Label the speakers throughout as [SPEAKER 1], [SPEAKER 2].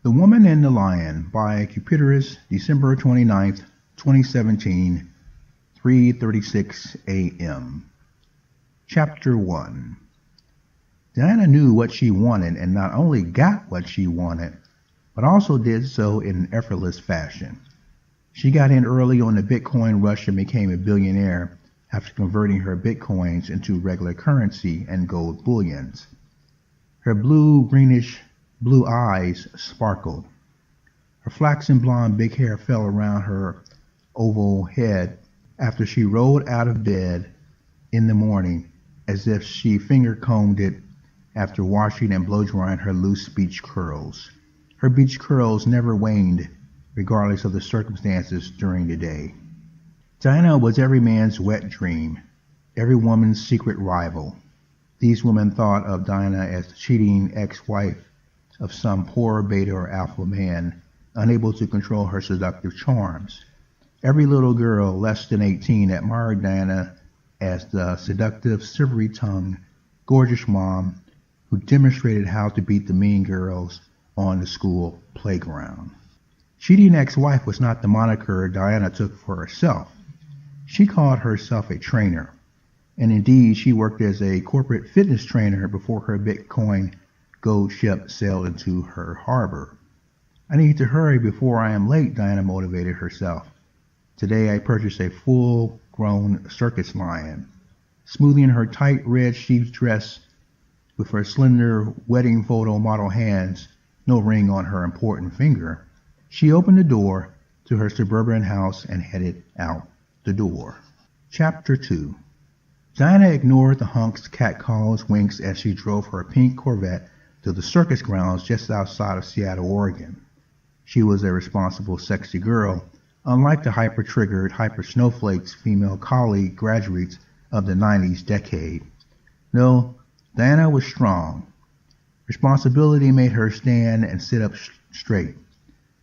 [SPEAKER 1] The Woman and the Lion by Cupideros, December 29th, 2017, 3:36 a.m. Chapter 1. Diana knew what she wanted and not only got what she wanted, but also did so in an effortless fashion. She got in early on the Bitcoin rush and became a billionaire after converting her Bitcoins into regular currency and gold bullions. Her greenish blue eyes sparkled. Her flaxen blonde big hair fell around her oval head after she rolled out of bed in the morning as if she finger-combed it after washing and blow-drying her loose beach curls. Her beach curls never waned, regardless of the circumstances during the day. Diana was every man's wet dream, every woman's secret rival. These women thought of Diana as the cheating ex-wife of some poor beta or alpha man, unable to control her seductive charms. Every little girl less than 18 admired Diana as the seductive, silvery-tongued, gorgeous mom who demonstrated how to beat the mean girls on the school playground. Cheating ex-wife was not the moniker Diana took for herself. She called herself a trainer, and indeed she worked as a corporate fitness trainer before her Bitcoin gold ship sailed into her harbor. I need to hurry before I am late, Diana motivated herself. Today I purchased a full-grown circus lion. Smoothing her tight red sheath dress with her slender wedding photo model hands, no ring on her important finger, she opened the door to her suburban house and headed out the door. Chapter 2. Diana ignored the hunk's catcalls, winks as she drove her pink Corvette to the circus grounds just outside of Seattle, Oregon. She was a responsible, sexy girl, unlike the hyper-triggered, hyper-snowflakes female college graduates of the 90s decade. No, Diana was strong. Responsibility made her stand and sit up straight.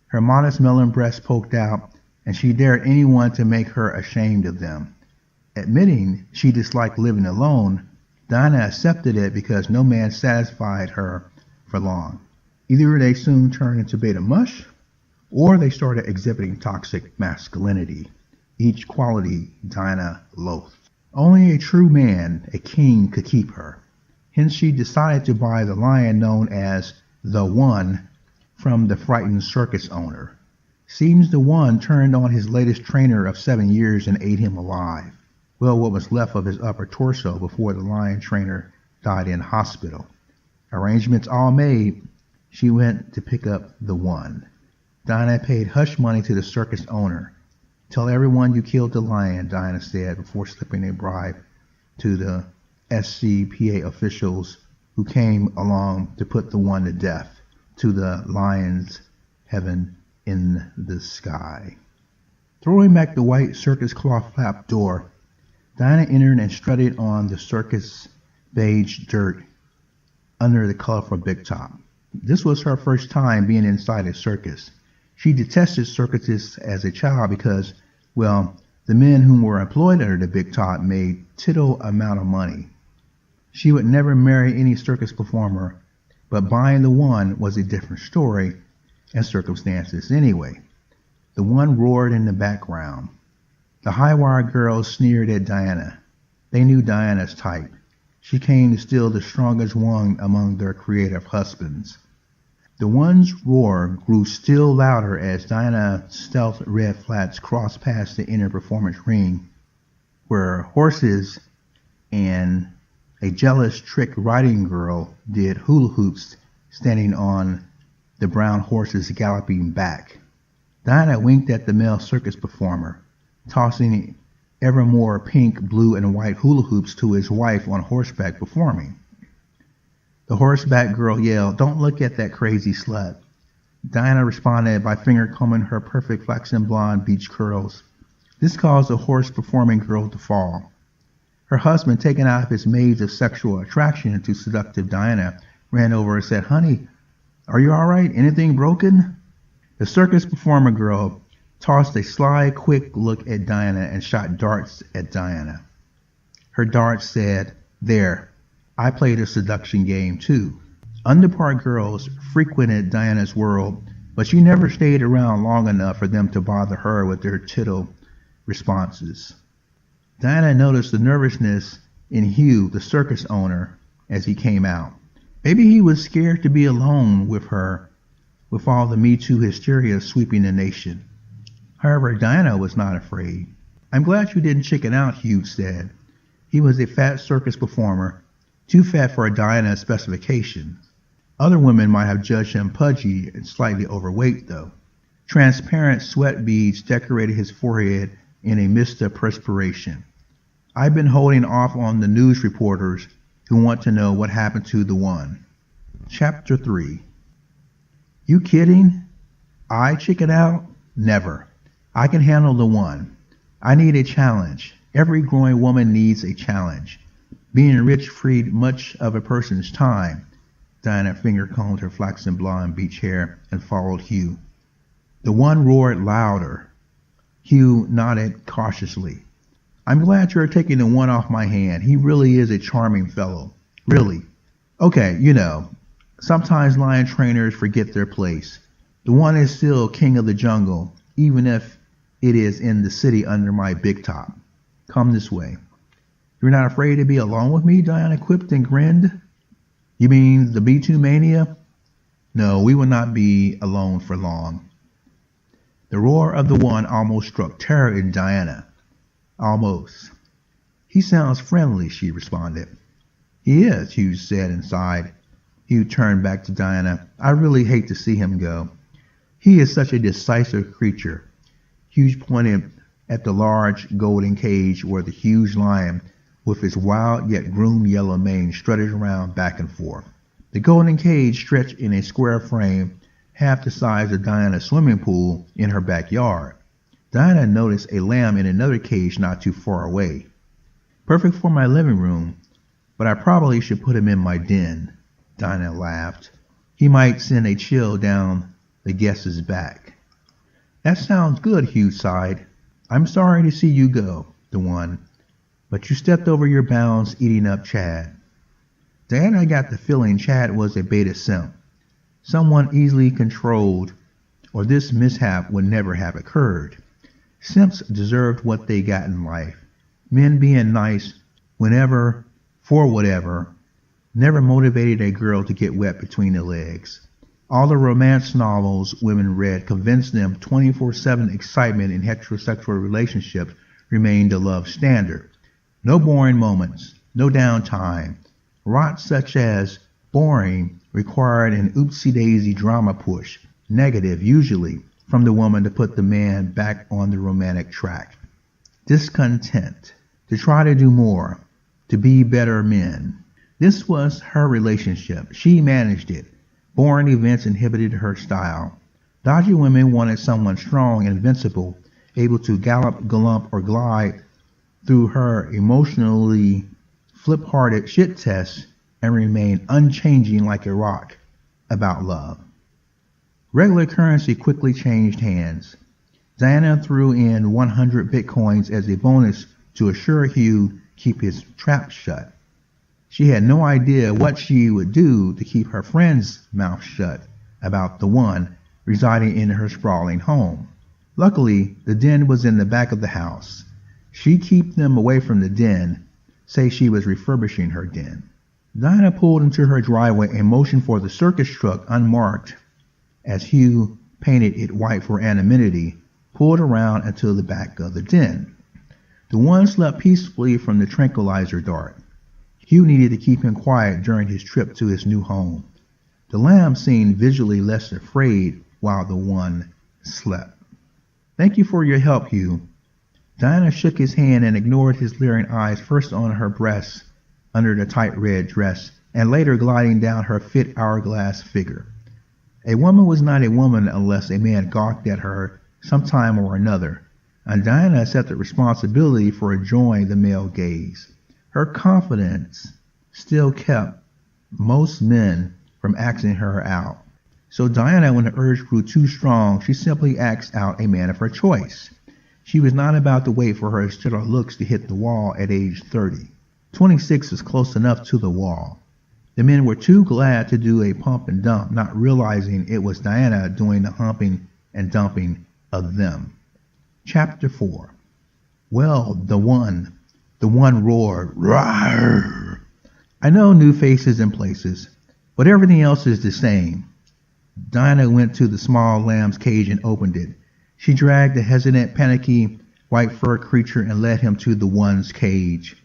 [SPEAKER 1] Her modest melon breasts poked out, and she dared anyone to make her ashamed of them. Admitting she disliked living alone, Diana accepted it because no man satisfied her for long. Either they soon turned into beta mush, or they started exhibiting toxic masculinity, each quality Diana loathed. Only a true man, a king, could keep her. Hence she decided to buy the lion known as the One from the frightened circus owner. Seems the One turned on his latest trainer of 7 years and ate him alive. Well, what was left of his upper torso before the lion trainer died in hospital. Arrangements all made, she went to pick up the One. Diana paid hush money to the circus owner. Tell everyone you killed the lion, Diana said before slipping a bribe to the SCPA officials who came along to put the One to death, to the lion's heaven in the sky. Throwing back the white circus cloth flap door, Diana entered and strutted on the circus beige dirt under the colorful big top. This was her first time being inside a circus. She detested circuses as a child because, well, the men who were employed under the big top made tittle amount of money. She would never marry any circus performer, but buying the One was a different story and circumstances anyway. The One roared in the background. The high-wire girls sneered at Diana. They knew Diana's type. She came to steal the strongest one among their creative husbands. The One's roar grew still louder as Diana's stealth red flats crossed past the inner performance ring, where horses and a jealous trick riding girl did hula hoops standing on the brown horse's galloping back. Diana winked at the male circus performer, tossing ever more pink, blue, and white hula hoops to his wife on horseback performing. The horseback girl yelled, "Don't look at that crazy slut." Diana responded by finger-combing her perfect flaxen blonde beach curls. This caused the horse-performing girl to fall. Her husband, taken out of his maze of sexual attraction to seductive Diana, ran over and said, "Honey, are you all right? Anything broken?" The circus performer girl tossed a sly, quick look at Diana and shot darts at Diana. Her darts said, "There, I played a seduction game too." Underpart girls frequented Diana's world, but she never stayed around long enough for them to bother her with their tittle responses. Diana noticed the nervousness in Hugh, the circus owner, as he came out. Maybe he was scared to be alone with her, with all the Me Too hysteria sweeping the nation. However, Diana was not afraid. "I'm glad you didn't chicken out," Hugh said. He was a fat circus performer, too fat for Diana's specifications. Other women might have judged him pudgy and slightly overweight, though. Transparent sweat beads decorated his forehead in a mist of perspiration. "I've been holding off on the news reporters who want to know what happened to the one." Chapter 3. You kidding? I chicken out? Never. I can handle the one. I need a challenge. Every growing woman needs a challenge. Being rich freed much of a person's time. Diana finger-combed her flaxen blonde beach hair and followed Hugh. The one roared louder. Hugh nodded cautiously. "I'm glad you're taking the one off my hand. He really is a charming fellow. Really. Okay, sometimes lion trainers forget their place. The one is still king of the jungle, even if it is in the city under my big top. Come this way." "You're not afraid to be alone with me?" Diana quipped and grinned. "You mean the Me Too mania?" "No, we will not be alone for long." The roar of the one almost struck terror in Diana. Almost. "He sounds friendly," she responded. "He is," Hugh said and sighed. Hugh turned back to Diana. "I really hate to see him go. He is such a decisive creature." Hugh pointed at the large golden cage where the huge lion, with its wild yet groomed yellow mane, strutted around back and forth. The golden cage stretched in a square frame, half the size of Diana's swimming pool in her backyard. Diana noticed a lamb in another cage not too far away. "Perfect for my living room, but I probably should put him in my den." Diana laughed. "He might send a chill down the guest's back." "That sounds good," Hugh sighed. "I'm sorry to see you go, the one. But you stepped over your bounds eating up Chad." Diana got the feeling Chad was a beta simp, someone easily controlled, or this mishap would never have occurred. Simps deserved what they got in life. Men being nice whenever, for whatever, never motivated a girl to get wet between the legs. All the romance novels women read convinced them 24/7 excitement in heterosexual relationships remained the love standard. No boring moments, no downtime. Rot such as boring required an oopsie-daisy drama push, negative usually, from the woman to put the man back on the romantic track. Discontent, to try to do more, to be better men. This was her relationship. She managed it. Boring events inhibited her style. Dodgy women wanted someone strong and invincible, able to gallop, galump, or glide through her emotionally flip-hearted shit tests and remain unchanging like a rock about love. Regular currency quickly changed hands. Diana threw in 100 bitcoins as a bonus to assure Hugh keep his trap shut. She had no idea what she would do to keep her friend's mouth shut about the one residing in her sprawling home. Luckily, the den was in the back of the house. She'd keep them away from the den, say she was refurbishing her den. Diana pulled into her driveway and motioned for the circus truck unmarked as Hugh, painted it white for anonymity, pulled around until the back of the den. The one slept peacefully from the tranquilizer dart. Hugh needed to keep him quiet during his trip to his new home. The lamb seemed visually less afraid while the one slept. "Thank you for your help, Hugh." Diana shook his hand and ignored his leering eyes, first on her breasts under the tight red dress, and later gliding down her fit hourglass figure. A woman was not a woman unless a man gawked at her sometime or another, and Diana accepted responsibility for enjoying the male gaze. Her confidence still kept most men from asking her out. So Diana, when the urge grew too strong, she simply asked out a man of her choice. She was not about to wait for her stellar looks to hit the wall at age 30. 26 is close enough to the wall. The men were too glad to do a pump and dump, not realizing it was Diana doing the humping and dumping of them. Chapter 4. Well, the one roared, "Rawr!" I know new faces and places, but everything else is the same. Diana went to the small lamb's cage and opened it. She dragged the hesitant, panicky, white-furred creature and led him to the one's cage.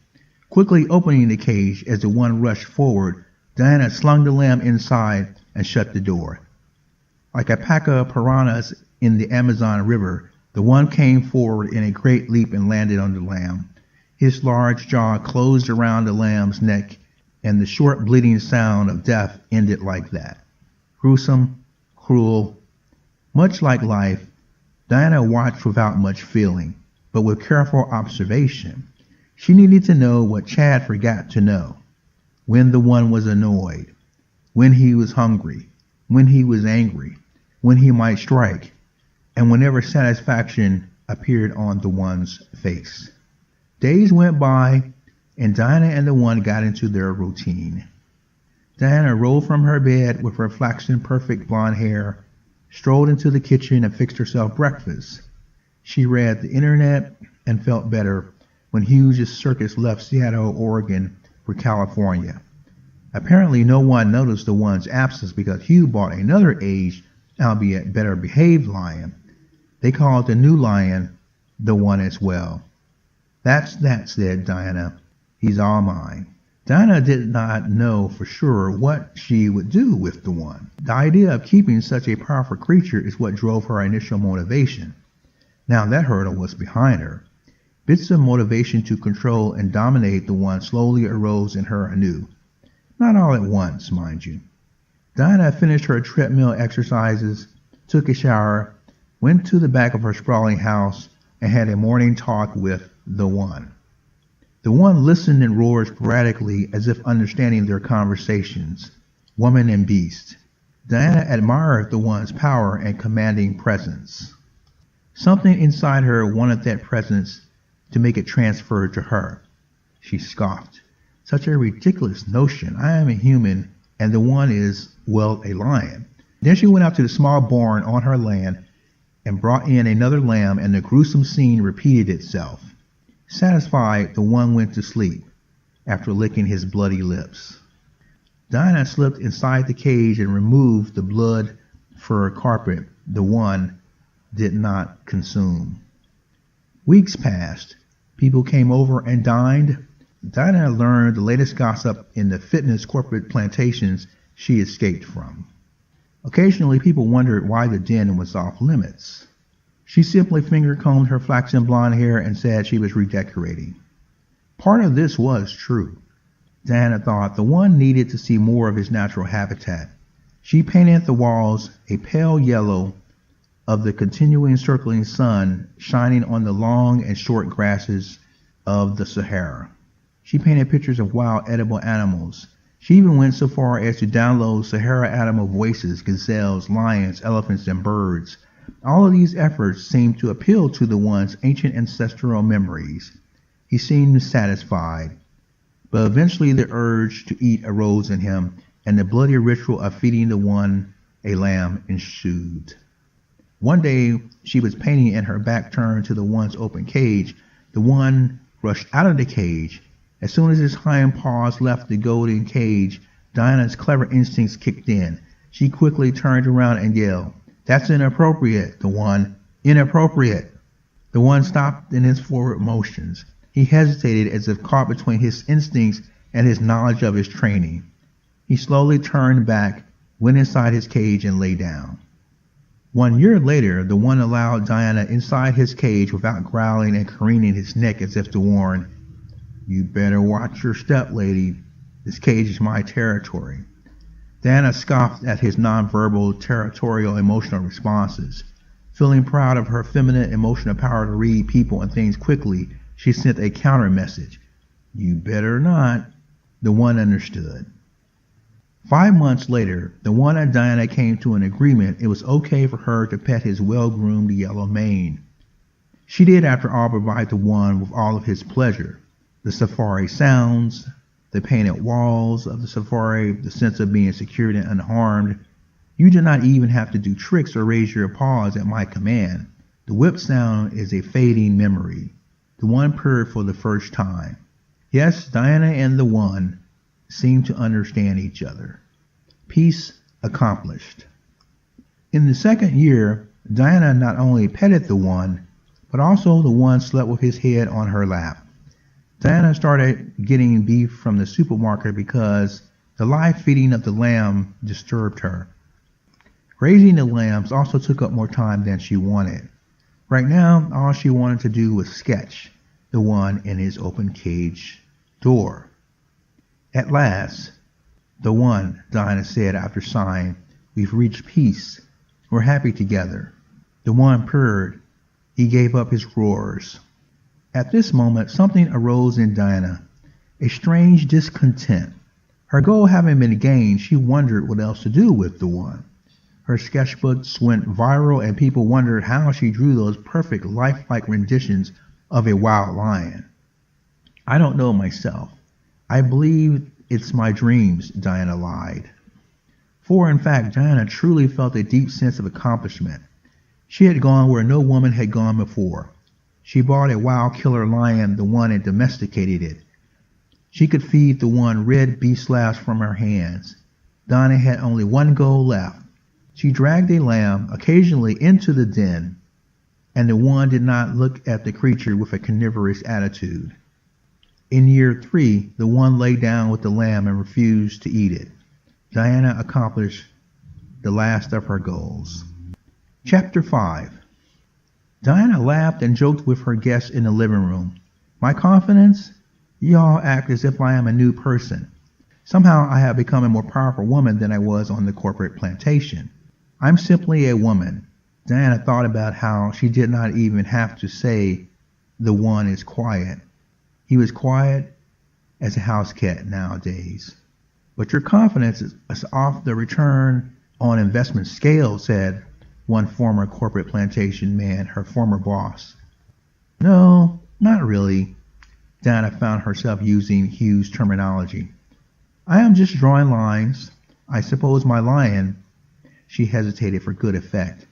[SPEAKER 1] Quickly opening the cage as the one rushed forward, Diana slung the lamb inside and shut the door. Like a pack of piranhas in the Amazon River, the one came forward in a great leap and landed on the lamb. His large jaw closed around the lamb's neck, and the short bleating sound of death ended like that. Gruesome, cruel, much like life, Diana watched without much feeling, but with careful observation. She needed to know what Chad forgot to know. When the one was annoyed, when he was hungry, when he was angry, when he might strike, and whenever satisfaction appeared on the one's face. Days went by, and Diana and the one got into their routine. Diana rolled from her bed with her flaxen, perfect blonde hair, strolled into the kitchen and fixed herself breakfast. She read the internet and felt better when Hughes' circus left Seattle, Oregon, for California. Apparently no one noticed the one's absence because Hugh bought another aged, albeit better behaved lion. They called the new lion the one as well. That's that, said Diana. He's all mine. Diana did not know for sure what she would do with the one. The idea of keeping such a powerful creature is what drove her initial motivation. Now that hurdle was behind her. Bits of motivation to control and dominate the one slowly arose in her anew. Not all at once, mind you. Diana finished her treadmill exercises, took a shower, went to the back of her sprawling house, and had a morning talk with the one. The one listened and roared sporadically as if understanding their conversations, woman and beast. Diana admired the one's power and commanding presence. Something inside her wanted that presence to make it transfer to her. She scoffed. Such a ridiculous notion. I am a human, and the one is, well, a lion. Then she went out to the small barn on her land and brought in another lamb, and the gruesome scene repeated itself. Satisfied, the one went to sleep after licking his bloody lips. Diana slipped inside the cage and removed the blood fur carpet the one did not consume. Weeks passed. People came over and dined. Diana learned the latest gossip in the fitness corporate plantations she escaped from. Occasionally, people wondered why the den was off limits. She simply finger-combed her flaxen blonde hair and said she was redecorating. Part of this was true. Diana thought the one needed to see more of his natural habitat. She painted the walls a pale yellow of the continuing circling sun shining on the long and short grasses of the Sahara. She painted pictures of wild edible animals. She even went so far as to download Sahara animal voices, gazelles, lions, elephants, and birds. All of these efforts seemed to appeal to the one's ancient ancestral memories. He seemed satisfied, but eventually the urge to eat arose in him, and the bloody ritual of feeding the one a lamb ensued. One day, she was painting and her back turned to the one's open cage. The one rushed out of the cage. As soon as his hind paws left the golden cage, Diana's clever instincts kicked in. She quickly turned around and yelled, "That's inappropriate, the one. Inappropriate." The one stopped in his forward motions. He hesitated as if caught between his instincts and his knowledge of his training. He slowly turned back, went inside his cage, and lay down. 1 year later, the one allowed Diana inside his cage without growling and craning his neck as if to warn, "You better watch your step, lady. This cage is my territory." Diana scoffed at his nonverbal, territorial, emotional responses. Feeling proud of her feminine emotional power to read people and things quickly, she sent a counter message. "You better not." The one understood. 5 months later, the one and Diana came to an agreement it was okay for her to pet his well-groomed yellow mane. She did, after all, provide the one with all of his pleasure. The safari sounds, the painted walls of the safari, the sense of being secured and unharmed. You do not even have to do tricks or raise your paws at my command. The whip sound is a fading memory. The one purred for the first time. Yes, Diana and the one seemed to understand each other. Peace accomplished. In the second year, Diana not only petted the one, but also the one slept with his head on her lap. Diana started getting beef from the supermarket because the live feeding of the lamb disturbed her. Raising the lambs also took up more time than she wanted. Right now, all she wanted to do was sketch the one in his open cage door. At last, the one, Diana said after sighing, we've reached peace. We're happy together. The one purred. He gave up his roars. At this moment, something arose in Diana, a strange discontent. Her goal having been gained, she wondered what else to do with the one. Her sketchbooks went viral and people wondered how she drew those perfect lifelike renditions of a wild lion. I don't know myself. I believe it's my dreams, Diana lied. For in fact, Diana truly felt a deep sense of accomplishment. She had gone where no woman had gone before. She bought a wild killer lion, the one, and domesticated it. She could feed the one red beef slabs from her hands. Diana had only one goal left. She dragged a lamb occasionally into the den, and the one did not look at the creature with a carnivorous attitude. In year 3, the one lay down with the lamb and refused to eat it. Diana accomplished the last of her goals. Chapter 5. Diana laughed and joked with her guests in the living room. My confidence? Y'all act as if I am a new person. Somehow I have become a more powerful woman than I was on the corporate plantation. I'm simply a woman. Diana thought about how she did not even have to say the one is quiet. He was quiet as a house cat nowadays. But your confidence is off the return on investment scale, said one former corporate plantation man, her former boss. No, not really. Diana found herself using Hugh's terminology. I am just drawing lines. I suppose my lion. She hesitated for good effect.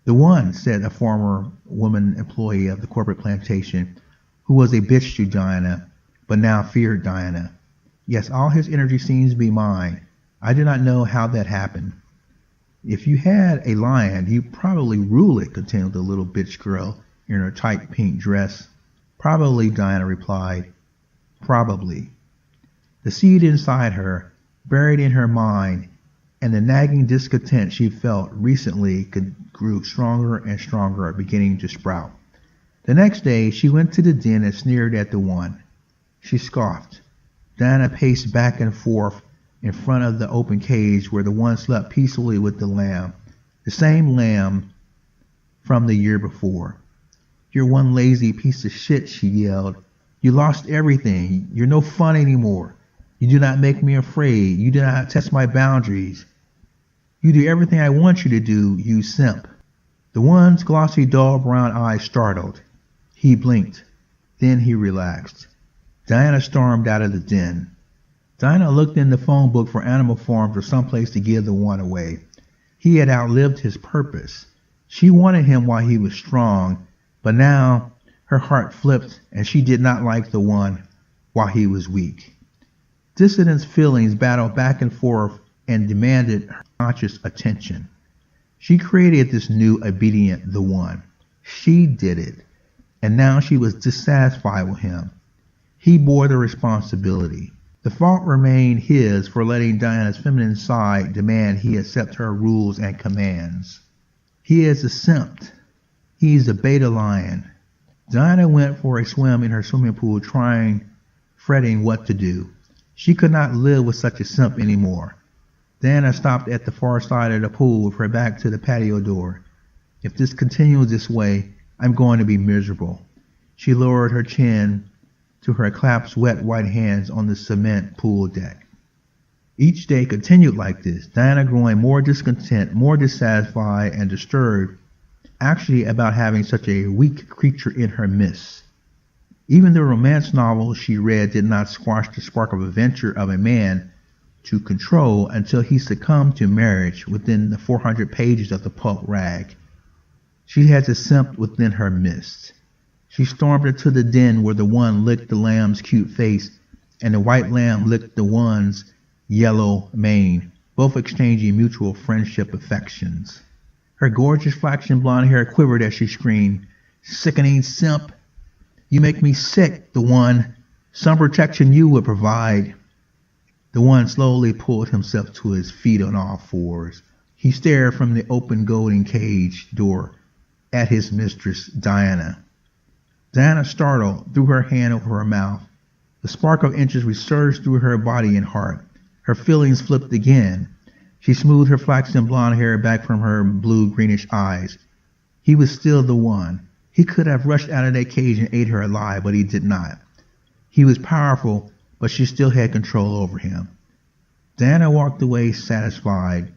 [SPEAKER 1] The one, said a former woman employee of the corporate plantation, who was a bitch to Diana, but now feared Diana. Yes, all his energy seems to be mine. I do not know how that happened. If you had a lion, you'd probably rule it, continued the little bitch girl in her tight pink dress. Probably, Diana replied. Probably. The seed inside her, buried in her mind, and the nagging discontent she felt recently grew stronger and stronger, beginning to sprout. The next day, she went to the den and sneered at the one. She scoffed. Diana paced back and forth in front of the open cage where the one slept peacefully with the lamb, the same lamb from the year before. You're one lazy piece of shit, she yelled. You lost everything. You're no fun anymore. You do not make me afraid. You do not test my boundaries. You do everything I want you to do, you simp. The one's glossy, dull brown eyes startled. He blinked. Then he relaxed. Diana stormed out of the den. Diana looked in the phone book for animal farms or someplace to give the one away. He had outlived his purpose. She wanted him while he was strong, but now her heart flipped and she did not like the one while he was weak. Dissident feelings battled back and forth and demanded her conscious attention. She created this new obedient the one. She did it, and now she was dissatisfied with him. He bore the responsibility. The fault remained his for letting Diana's feminine side demand he accept her rules and commands. He is a simp. He's a beta lion. Diana went for a swim in her swimming pool, fretting what to do. She could not live with such a simp anymore. Diana stopped at the far side of the pool with her back to the patio door. If this continues this way, I'm going to be miserable. She lowered her chin to her clasped wet white hands on the cement pool deck. Each day continued like this, Diana growing more discontent, more dissatisfied, and disturbed, actually about having such a weak creature in her midst. Even the romance novels she read did not squash the spark of adventure of a man to control until he succumbed to marriage within the 400 pages of the pulp rag. She had the simp within her midst. She stormed into the den where the one licked the lamb's cute face and the white lamb licked the one's yellow mane, both exchanging mutual friendship affections. Her gorgeous flaxen blonde hair quivered as she screamed, "Sickening simp! You make me sick, the one. Some protection you would provide." The one slowly pulled himself to his feet on all fours. He stared from the open golden cage door at his mistress, Diana. Diana, startled, threw her hand over her mouth. The spark of interest resurged through her body and heart. Her feelings flipped again. She smoothed her flaxen blonde hair back from her blue-greenish eyes. He was still the one. He could have rushed out of that cage and ate her alive, but he did not. He was powerful, but she still had control over him. Diana walked away satisfied.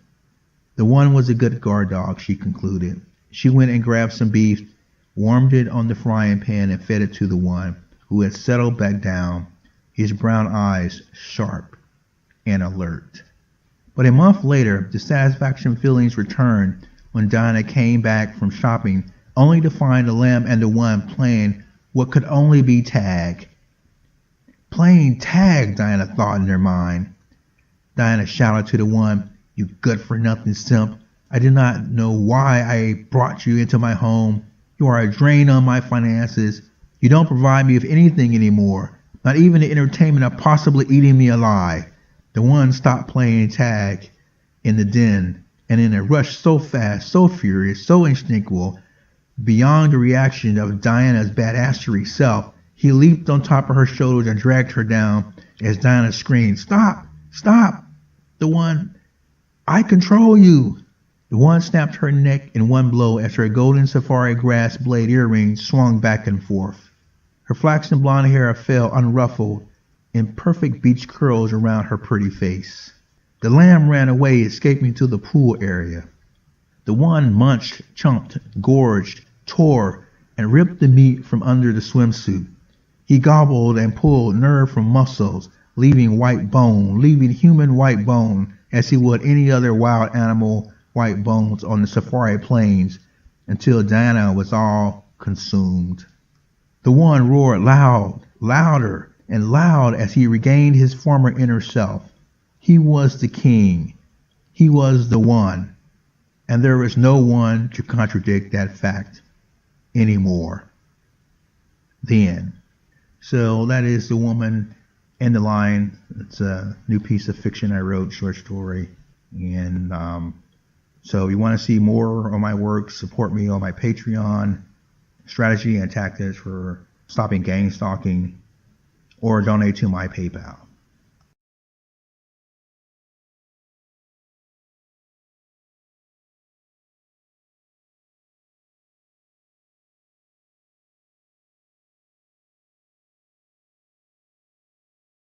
[SPEAKER 1] The one was a good guard dog, she concluded. She went and grabbed some beef, warmed it on the frying pan, and fed it to the one, who had settled back down, his brown eyes sharp and alert. But a month later, the satisfaction feelings returned when Diana came back from shopping, only to find the lamb and the one playing what could only be tag. Playing tag, Diana thought in her mind. Diana shouted to the one, "You good-for-nothing simp. I did not know why I brought you into my home. You are a drain on my finances. You don't provide me with anything anymore, not even the entertainment of possibly eating me alive." The one stopped playing tag in the den, and in a rush so fast, so furious, so instinctual, beyond the reaction of Diana's badassery self, he leaped on top of her shoulders and dragged her down as Diana screamed, "Stop! Stop!" The one, "I control you." The one snapped her neck in one blow as her golden safari grass blade earrings swung back and forth. Her flaxen blonde hair fell unruffled in perfect beach curls around her pretty face. The lamb ran away, escaping to the pool area. The one munched, chomped, gorged, tore, and ripped the meat from under the swimsuit. He gobbled and pulled nerve from muscles, leaving human white bone, as he would any other wild animal white bones on the safari plains, until Diana was all consumed. The one roared loud, louder, and loud as he regained his former inner self. He was the king. He was the one. And there was no one to contradict that fact anymore. Then. So that is The Woman and the Lion. It's a new piece of fiction I wrote, short story. And so if you want to see more of my work, support me on my Patreon, strategy and tactics for stopping gang stalking, or donate to my PayPal.